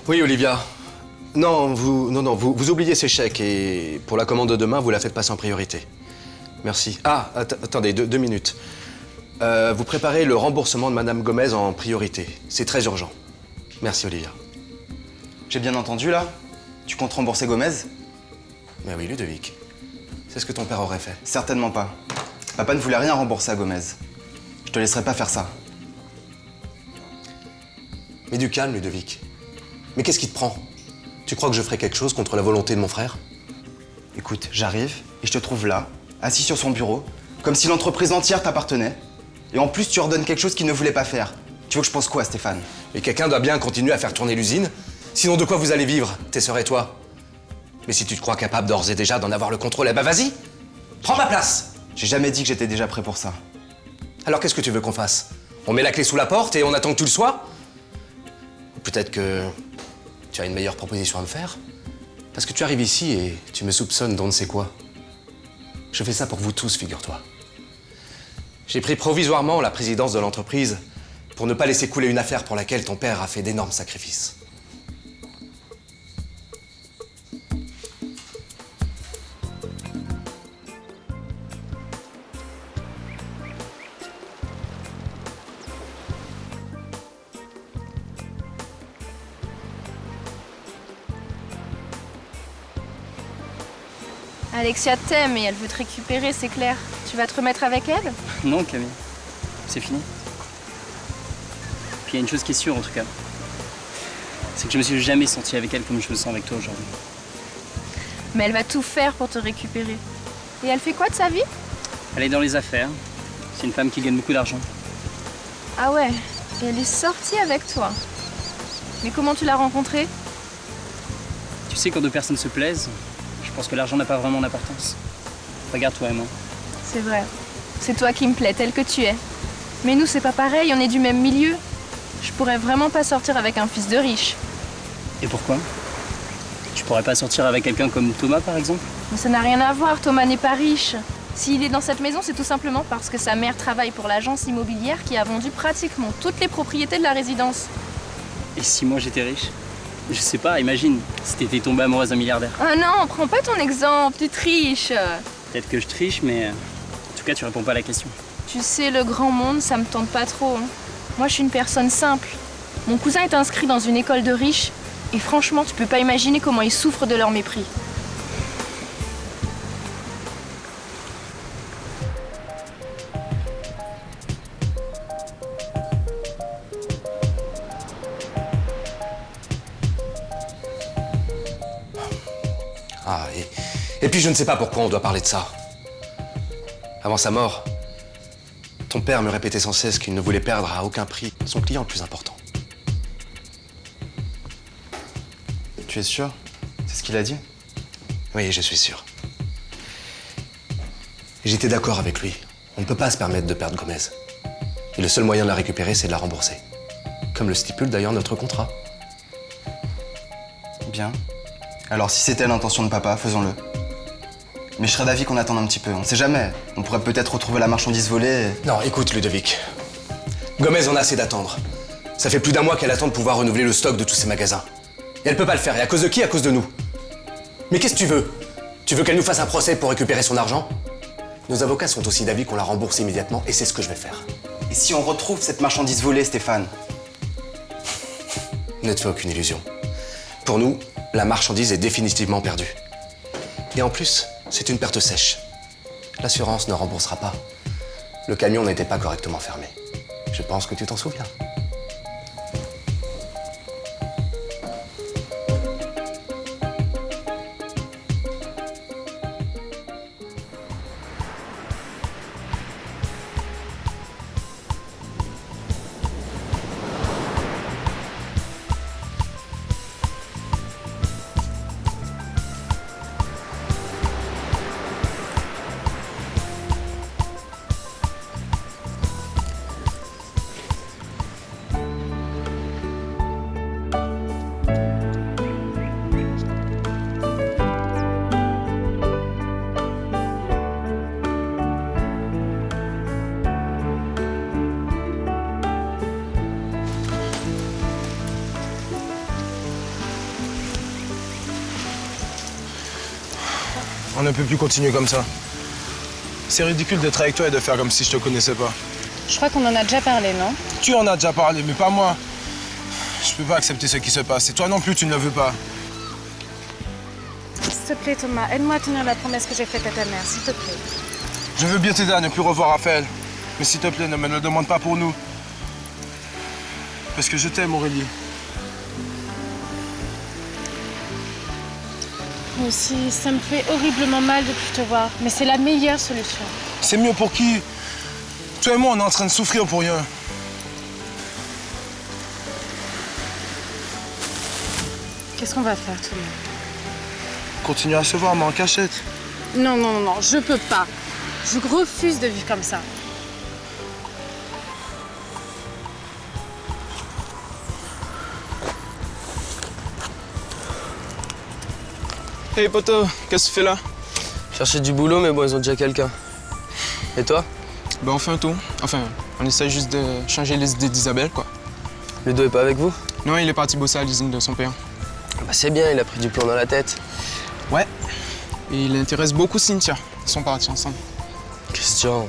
Oui, Olivia. Non, vous oubliez ces chèques et pour la commande de demain, vous la faites passer en priorité. Merci. Ah, attendez, deux minutes. Vous préparez le remboursement de Madame Gomez en priorité. C'est très urgent. Merci, Olivia. J'ai bien entendu, là? Tu comptes rembourser Gomez? Mais oui, Ludovic. C'est ce que ton père aurait fait. Certainement pas. Papa ne voulait rien rembourser à Gomez. Je te laisserai pas faire ça. Mais du calme, Ludovic. Mais qu'est-ce qui te prend? Tu crois que je ferai quelque chose contre la volonté de mon frère? Écoute, j'arrive et je te trouve là, assis sur son bureau, comme si l'entreprise entière t'appartenait. Et en plus, tu ordonnes quelque chose qu'il ne voulait pas faire. Tu veux que je pense quoi, Stéphane? Mais quelqu'un doit bien continuer à faire tourner l'usine. Sinon, de quoi vous allez vivre, tes sœurs et toi? Mais si tu te crois capable d'ores et déjà d'en avoir le contrôle, eh ben vas-y! Prends ma place! J'ai jamais dit que j'étais déjà prêt pour ça. Alors qu'est-ce que tu veux qu'on fasse? On met la clé sous la porte et on attend que tu le sois? Ou peut-être que tu as une meilleure proposition à me faire? Parce que tu arrives ici et tu me soupçonnes d'on ne sait quoi. Je fais ça pour vous tous, figure-toi. J'ai pris provisoirement la présidence de l'entreprise pour ne pas laisser couler une affaire pour laquelle ton père a fait d'énormes sacrifices. Alexia t'aime et elle veut te récupérer, c'est clair. Tu vas te remettre avec elle? Non, Camille. C'est fini. Puis il y a une chose qui est sûre, en tout cas. C'est que je me suis jamais senti avec elle comme je me sens avec toi aujourd'hui. Mais elle va tout faire pour te récupérer. Et elle fait quoi de sa vie? Elle est dans les affaires. C'est une femme qui gagne beaucoup d'argent. Ah ouais, et elle est sortie avec toi. Mais comment tu l'as rencontrée? Tu sais, quand deux personnes se plaisent, je pense que l'argent n'a pas vraiment d'importance. Regarde toi et moi. C'est vrai. C'est toi qui me plais, tel que tu es. Mais nous, c'est pas pareil, on est du même milieu. Je pourrais vraiment pas sortir avec un fils de riche. Et pourquoi? Tu pourrais pas sortir avec quelqu'un comme Thomas, par exemple? Mais ça n'a rien à voir, Thomas n'est pas riche. S'il est dans cette maison, c'est tout simplement parce que sa mère travaille pour l'agence immobilière qui a vendu pratiquement toutes les propriétés de la résidence. Et si moi j'étais riche? Je sais pas, imagine, si t'étais tombée amoureuse d'un milliardaire. Ah non, prends pas ton exemple, tu triches. Peut-être que je triche, mais en tout cas, tu réponds pas à la question. Tu sais, le grand monde, ça me tente pas trop. Hein. Moi, je suis une personne simple. Mon cousin est inscrit dans une école de riches et franchement, tu peux pas imaginer comment ils souffrent de leur mépris. Ah, et puis je ne sais pas pourquoi on doit parler de ça. Avant sa mort, ton père me répétait sans cesse qu'il ne voulait perdre à aucun prix son client le plus important. Tu es sûr? C'est ce qu'il a dit? Oui, je suis sûr. Et j'étais d'accord avec lui. On ne peut pas se permettre de perdre Gomez. Et le seul moyen de la récupérer, c'est de la rembourser. Comme le stipule d'ailleurs notre contrat. Bien. Alors si c'était l'intention de papa, faisons-le. Mais je serais d'avis qu'on attende un petit peu, on sait jamais. On pourrait peut-être retrouver la marchandise volée et... Non, écoute, Ludovic. Gomez en a assez d'attendre. Ça fait plus d'un mois qu'elle attend de pouvoir renouveler le stock de tous ses magasins. Et elle peut pas le faire. Et à cause de qui? À cause de nous. Mais qu'est-ce que tu veux? Tu veux qu'elle nous fasse un procès pour récupérer son argent? Nos avocats sont aussi d'avis qu'on la rembourse immédiatement et c'est ce que je vais faire. Et si on retrouve cette marchandise volée, Stéphane? Ne te fais aucune illusion. Pour nous, la marchandise est définitivement perdue. Et en plus, c'est une perte sèche. L'assurance ne remboursera pas. Le camion n'était pas correctement fermé. Je pense que tu t'en souviens. On ne peut plus continuer comme ça. C'est ridicule d'être avec toi et de faire comme si je te connaissais pas. Je crois qu'on en a déjà parlé, non? Tu en as déjà parlé, mais pas moi. Je peux pas accepter ce qui se passe. Et toi non plus, tu ne le veux pas. S'il te plaît, Thomas, aide-moi à tenir la promesse que j'ai faite à ta mère, s'il te plaît. Je veux bien t'aider à ne plus revoir Raphaël. Mais s'il te plaît, ne me le demande pas pour nous. Parce que je t'aime, Aurélie. Moi aussi, ça me fait horriblement mal de plus te voir, mais c'est la meilleure solution. C'est mieux pour qui? Toi et moi, on est en train de souffrir pour rien. Qu'est-ce qu'on va faire, Thomas? Continue à se voir, mais en cachette. Non, non, non, non, je peux pas. Je refuse de vivre comme ça. Hey poto, qu'est-ce que tu fais là? Chercher du boulot, mais bon, ils ont déjà quelqu'un. Et toi? Ben on fait un tour. Enfin, on essaye juste de changer les idées d'Isabelle, quoi. Ludo est pas avec vous? Non, il est parti bosser à l'usine de son père. Bah c'est bien, il a pris du plomb dans la tête. Ouais. Et il intéresse beaucoup Cynthia. Ils sont partis ensemble. Christian,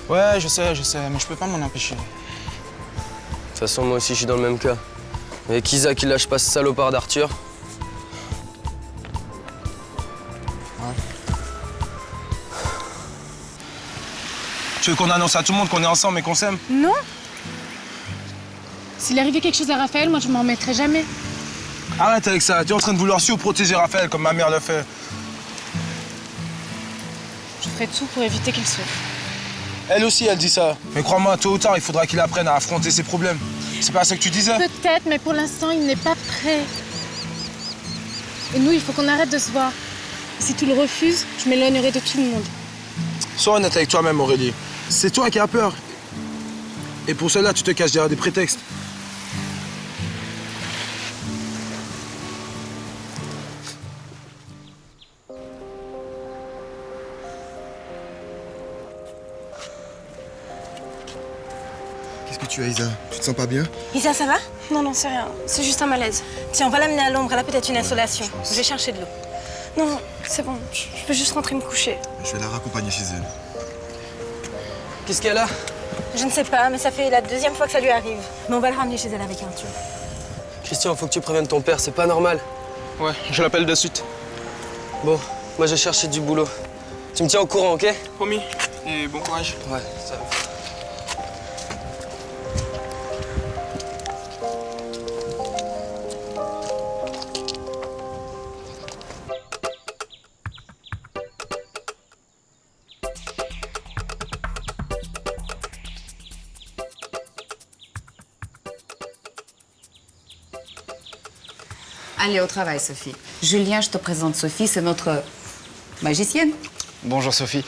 de Ouais, je sais, mais je peux pas m'en empêcher. toute façon, moi aussi, je suis dans le même cas. Mais Kisa qui lâche pas ce salopard d'Arthur. Tu veux qu'on annonce à tout le monde qu'on est ensemble et qu'on s'aime? Non? S'il arrivait quelque chose à Raphaël, moi je m'en remettrai jamais. Arrête avec ça. Tu es en train de vouloir surprotéger Raphaël comme ma mère le fait. Je ferai tout pour éviter qu'il souffre. Elle aussi, elle dit ça. Mais crois-moi, tôt ou tard, il faudra qu'il apprenne à affronter ses problèmes. C'est pas ça que tu disais? Peut-être, mais pour l'instant, il n'est pas prêt. Et nous, il faut qu'on arrête de se voir. Si tu le refuses, je m'éloignerai de tout le monde. Sois honnête avec toi-même, Aurélie. C'est toi qui as peur. Et pour cela, tu te caches derrière des prétextes. Qu'est-ce que tu as, Isa? Tu te sens pas bien? Isa, ça va? Non, non, c'est rien. C'est juste un malaise. Tiens, on va l'amener à l'ombre, elle a peut-être une insolation. Je vais chercher de l'eau. Non, non, c'est bon. Je peux juste rentrer me coucher. Je vais la raccompagner chez elle. Qu'est-ce qu'elle a? Je ne sais pas, mais ça fait la deuxième fois que ça lui arrive. Mais on va le ramener chez elle avec Arthur. Christian, faut que tu préviennes ton père, c'est pas normal. Ouais, je l'appelle de suite. Bon, moi j'ai cherché du boulot. Tu me tiens au courant, ok? Promis. Et bon courage. Ouais, ça va. Allez au travail, Sophie. Julien, je te présente Sophie, c'est notre magicienne. Bonjour Sophie.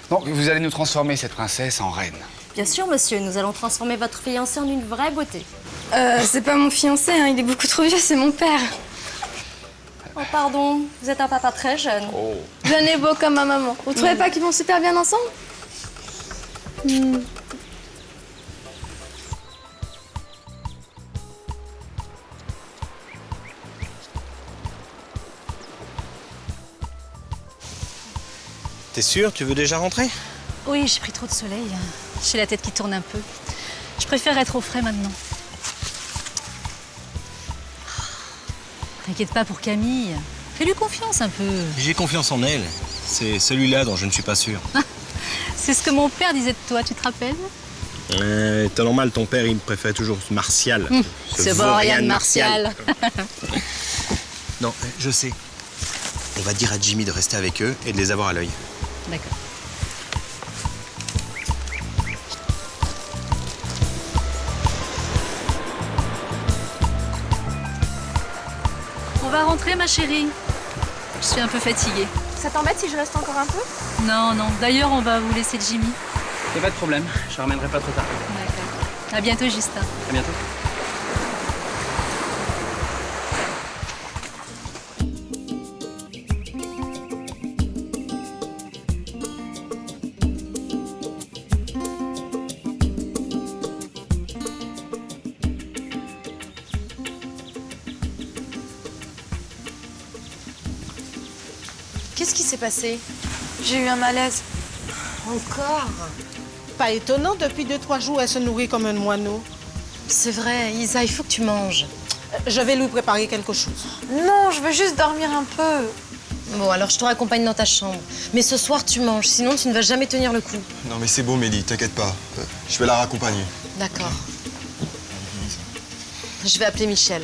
Donc vous allez nous transformer cette princesse en reine. Bien sûr, monsieur, nous allons transformer votre fiancé en une vraie beauté. C'est pas mon fiancé, hein, il est beaucoup trop vieux, c'est mon père. Oh, pardon, vous êtes un papa très jeune. Jeune et beau comme ma maman. Vous trouvez pas qu'ils vont super bien ensemble? T'es sûr? Tu veux déjà rentrer? Oui, j'ai pris trop de soleil. J'ai la tête qui tourne un peu. Je préfère être au frais maintenant. T'inquiète pas pour Camille. Fais-lui confiance un peu. J'ai confiance en elle. C'est celui-là dont je ne suis pas sûr. C'est ce que mon père disait de toi, tu te rappelles? T'as normal, ton père, il me préfère toujours Martial. C'est bon, rien de Martial. Non, je sais. On va dire à Jimmy de rester avec eux et de les avoir à l'œil. D'accord. On va rentrer, ma chérie. Je suis un peu fatiguée. Ça t'embête si je reste encore un peu? Non, non. D'ailleurs, on va vous laisser Jimmy. Y'a pas de problème, je ramènerai pas trop tard. D'accord. À bientôt, Justin. À bientôt. Qu'est-ce qui s'est passé? J'ai eu un malaise. Encore? Pas étonnant, depuis 2-3 jours, elle se nourrit comme un moineau. C'est vrai, Isa, il faut que tu manges. Je vais lui préparer quelque chose. Non, je veux juste dormir un peu. Bon, alors je te raccompagne dans ta chambre. Mais ce soir, tu manges, sinon tu ne vas jamais tenir le coup. Non mais c'est bon Mélie, t'inquiète pas. Je vais la raccompagner. D'accord. Je vais appeler Michel.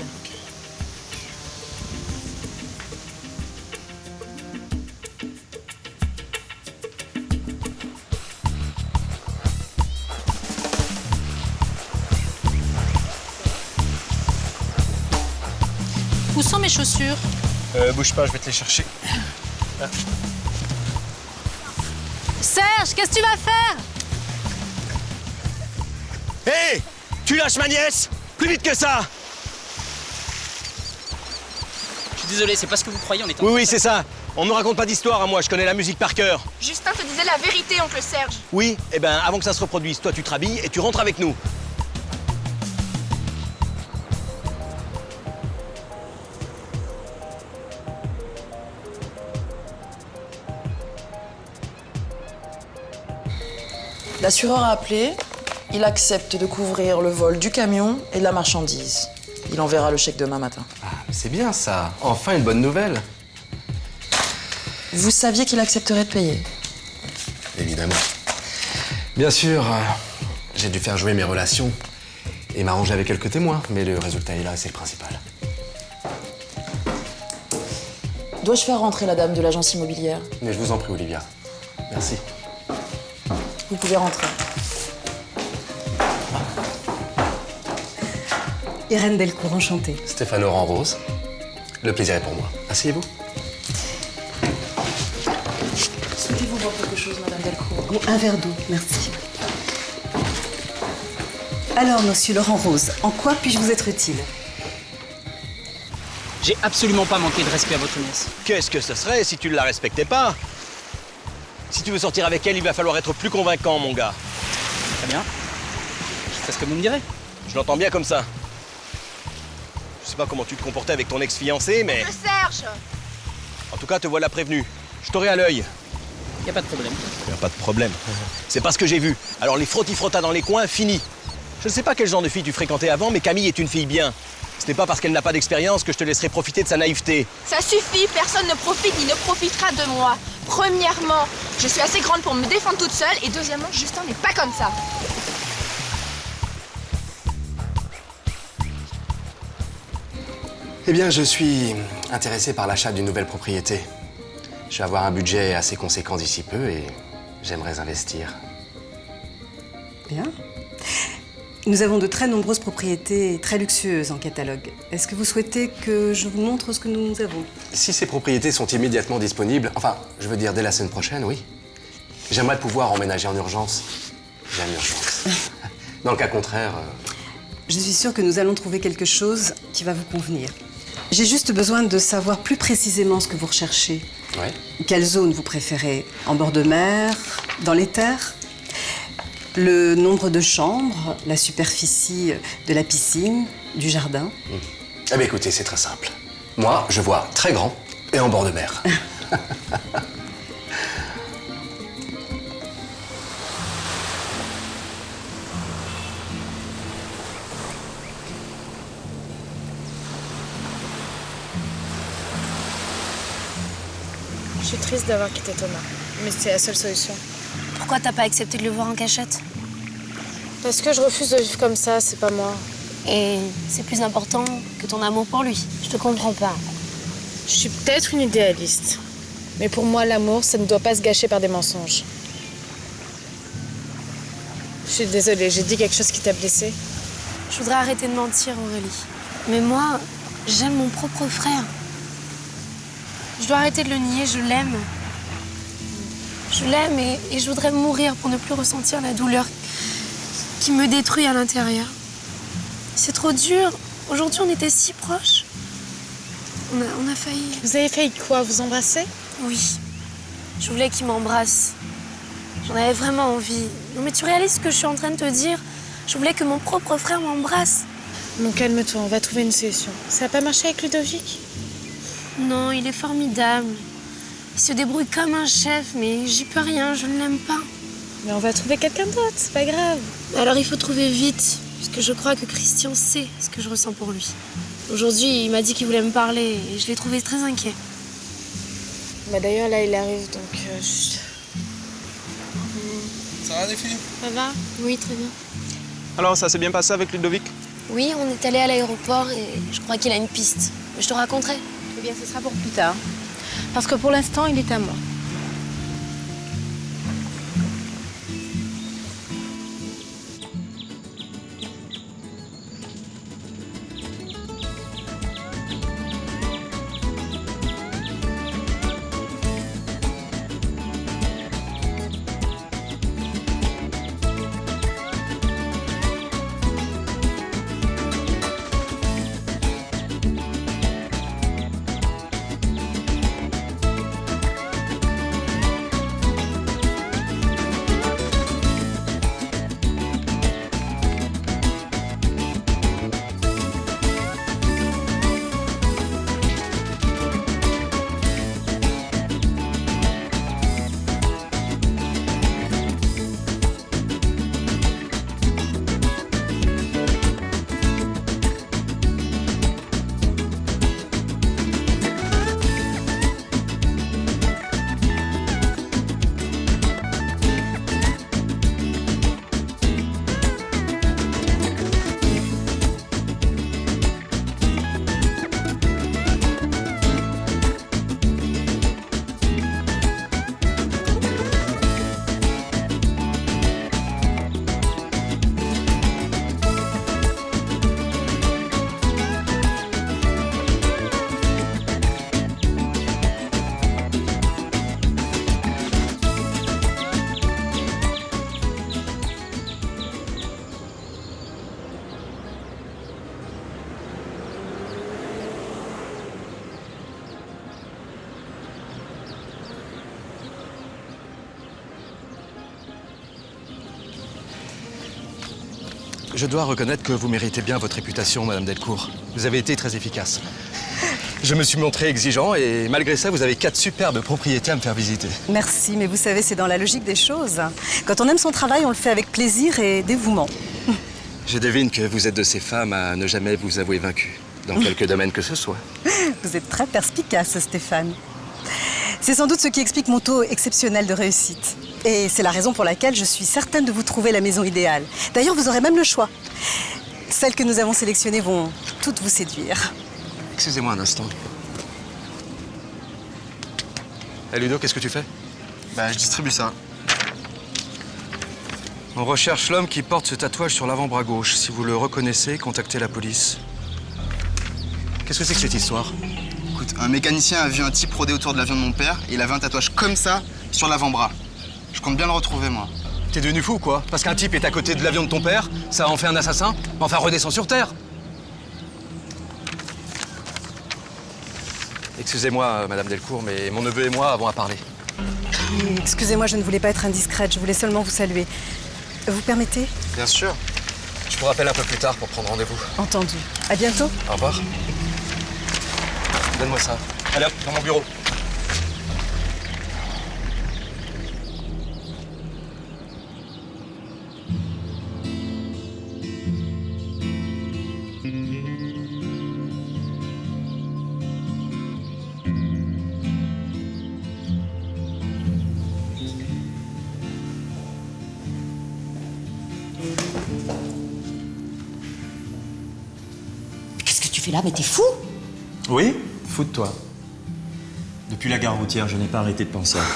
Où sont mes chaussures? Bouge pas, je vais te les chercher. Serge, qu'est-ce que tu vas faire? Hé! Tu lâches ma nièce? Plus vite que ça! Je suis désolé, c'est pas ce que vous croyez, on est en... Oui, c'est ça. On me raconte pas d'histoire à moi, je connais la musique par cœur. Justin te disait la vérité, oncle Serge. Oui, eh ben avant que ça se reproduise, toi tu te rhabilles et tu rentres avec nous. L'assureur a appelé, il accepte de couvrir le vol du camion et de la marchandise. Il enverra le chèque demain matin. Ah, mais c'est bien ça. Enfin une bonne nouvelle. Vous saviez qu'il accepterait de payer? Évidemment. Bien sûr, j'ai dû faire jouer mes relations et m'arranger avec quelques témoins, mais le résultat est là, c'est le principal. Dois-je faire rentrer la dame de l'agence immobilière? Mais je vous en prie, Olivia. Merci. Vous pouvez rentrer. Irène Delcourt, enchantée. Stéphane Oran-Rose, le plaisir est pour moi. Asseyez-vous. Souhaitez-vous boire quelque chose, Madame Delcourt? Oh, un verre d'eau, merci. Alors, monsieur Laurent Rose, en quoi puis-je vous être utile? J'ai absolument pas manqué de respect à votre nièce. Qu'est-ce que ce serait si tu ne la respectais pas? Si tu veux sortir avec elle, il va falloir être plus convaincant, mon gars. Très bien. Je fais ce que vous me direz. Je l'entends bien comme ça. Je sais pas comment tu te comportais avec ton ex-fiancé, mais... Oncle Serge! En tout cas, te voilà prévenu. Je t'aurai à l'œil. Y a pas de problème. Y a pas de problème. C'est pas ce que j'ai vu. Alors les frottis-frottas dans les coins, fini. Je ne sais pas quel genre de fille tu fréquentais avant, mais Camille est une fille bien. Ce n'est pas parce qu'elle n'a pas d'expérience que je te laisserai profiter de sa naïveté. Ça suffit, personne ne profite ni ne profitera de moi. Premièrement, je suis assez grande pour me défendre toute seule, et deuxièmement, Justin n'est pas comme ça. Eh bien, je suis intéressé par l'achat d'une nouvelle propriété. Je vais avoir un budget assez conséquent d'ici peu et j'aimerais investir. Bien. Nous avons de très nombreuses propriétés très luxueuses en catalogue. Est-ce que vous souhaitez que je vous montre ce que nous avons? Si ces propriétés sont immédiatement disponibles, enfin, je veux dire dès la semaine prochaine, oui. J'aimerais pouvoir emménager en urgence. J'ai une urgence. Dans le cas contraire... Je suis sûre que nous allons trouver quelque chose qui va vous convenir. J'ai juste besoin de savoir plus précisément ce que vous recherchez. Ouais. Quelle zone vous préférez? En bord de mer? Dans les terres? Le nombre de chambres? La superficie de la piscine? Du jardin? Eh bien, écoutez, c'est très simple. Moi, je vois très grand et en bord de mer. Je suis triste d'avoir quitté Thomas, mais c'est la seule solution. Pourquoi t'as pas accepté de le voir en cachette? Parce que je refuse de vivre comme ça, c'est pas moi. Et c'est plus important que ton amour pour lui. Je te comprends pas. Je suis peut-être une idéaliste, mais pour moi, l'amour, ça ne doit pas se gâcher par des mensonges. Je suis désolée, j'ai dit quelque chose qui t'a blessée. Je voudrais arrêter de mentir, Aurélie. Mais moi, j'aime mon propre frère. Je dois arrêter de le nier, je l'aime. Je l'aime et je voudrais mourir pour ne plus ressentir la douleur qui me détruit à l'intérieur. C'est trop dur. Aujourd'hui, on était si proches. On a failli... Vous avez failli quoi? Vous embrasser? Oui. Je voulais qu'il m'embrasse. J'en avais vraiment envie. Non mais tu réalises ce que je suis en train de te dire? Je voulais que mon propre frère m'embrasse. Bon, calme-toi, on va trouver une solution. Ça n'a pas marché avec Ludovic? Non, il est formidable. Il se débrouille comme un chef, mais j'y peux rien, je ne l'aime pas. Mais on va trouver quelqu'un d'autre, c'est pas grave. Alors il faut trouver vite, puisque je crois que Christian sait ce que je ressens pour lui. Aujourd'hui, il m'a dit qu'il voulait me parler et je l'ai trouvé très inquiet. Bah d'ailleurs, là, il arrive, donc... Ça va les filles? Ça va? Oui, très bien. Alors, ça s'est bien passé avec Ludovic? Oui, on est allé à l'aéroport et je crois qu'il a une piste. Je te raconterai. Eh bien, ce sera pour plus tard. Parce que pour l'instant, il est à moi. Je dois reconnaître que vous méritez bien votre réputation, Madame Delcourt. Vous avez été très efficace. Je me suis montré exigeant et malgré ça, vous avez 4 superbes propriétés à me faire visiter. Merci, mais vous savez, c'est dans la logique des choses. Quand on aime son travail, on le fait avec plaisir et dévouement. Je devine que vous êtes de ces femmes à ne jamais vous avouer vaincue, dans quelque domaine que ce soit. Vous êtes très perspicace, Stéphane. C'est sans doute ce qui explique mon taux exceptionnel de réussite. Et c'est la raison pour laquelle je suis certaine de vous trouver la maison idéale. D'ailleurs, vous aurez même le choix. Celles que nous avons sélectionnées vont toutes vous séduire. Excusez-moi un instant. Ludo, qu'est-ce que tu fais? Bah, je distribue ça. On recherche l'homme qui porte ce tatouage sur l'avant-bras gauche. Si vous le reconnaissez, contactez la police. Qu'est-ce que c'est que cette histoire? Écoute, un mécanicien a vu un type rôder autour de l'avion de mon père et il avait un tatouage comme ça sur l'avant-bras. Je compte bien le retrouver, moi. T'es devenu fou, quoi? Parce qu'un type est à côté de l'avion de ton père, ça en fait un assassin? Enfin, redescends sur Terre. Excusez-moi, Madame Delcourt, mais mon neveu et moi avons à parler. Excusez-moi, je ne voulais pas être indiscrète, je voulais seulement vous saluer. Vous permettez? Bien sûr. Je vous rappelle un peu plus tard pour prendre rendez-vous. Entendu. À bientôt. Au revoir. Donne-moi ça. Allez hop, dans mon bureau. Qu'est-ce que tu fais là? Mais t'es fou? Oui, fous de toi. Depuis la gare routière, je n'ai pas arrêté de penser à toi.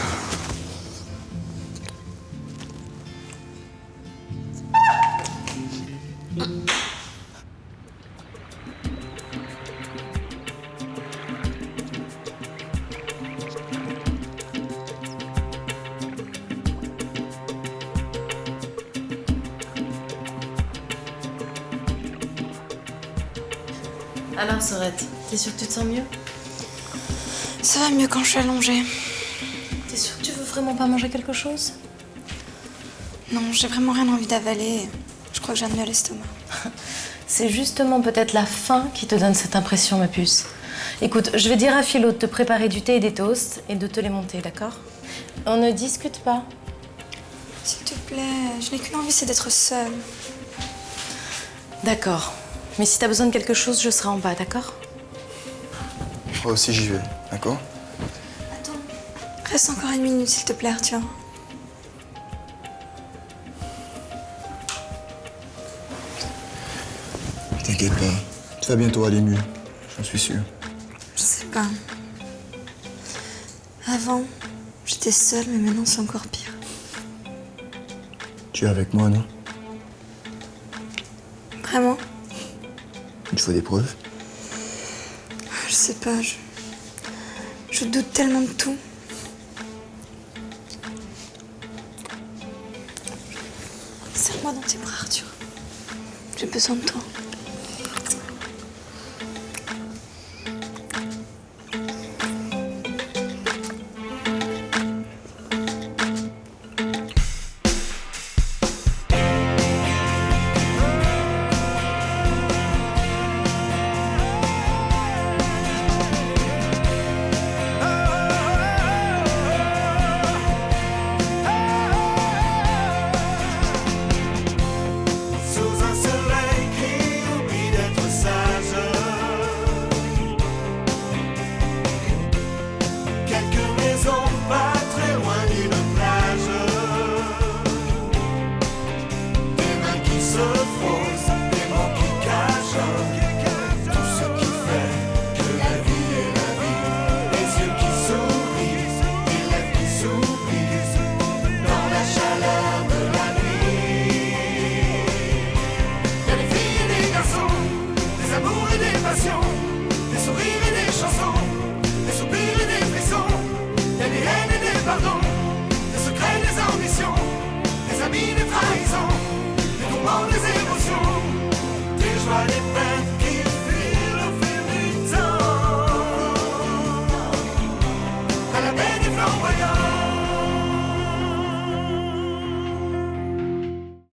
Alors, Sorette, t'es sûre que tu te sens mieux? Ça va mieux quand je suis allongée. T'es sûre que tu veux vraiment pas manger quelque chose? Non, j'ai vraiment rien envie d'avaler. Je crois que j'ai un nœud à l'estomac. C'est justement peut-être la faim qui te donne cette impression, ma puce. Écoute, je vais dire à Philo de te préparer du thé et des toasts et de te les monter, d'accord? On ne discute pas. S'il te plaît, je n'ai qu'une envie, c'est d'être seule. D'accord. Mais si t'as besoin de quelque chose, je serai en bas, d'accord? Moi aussi, j'y vais, d'accord? Reste encore 1 minute, s'il te plaît, Arthur. T'inquiète pas, tu vas bientôt aller mieux, j'en suis sûr. Je sais pas. Avant, j'étais seule, mais maintenant c'est encore pire. Tu es avec moi, non? Vraiment? Il te faut des preuves? Je sais pas, je doute tellement de tout. Serre-moi dans tes bras, Arthur. J'ai besoin de toi. Des émotions, des joies, des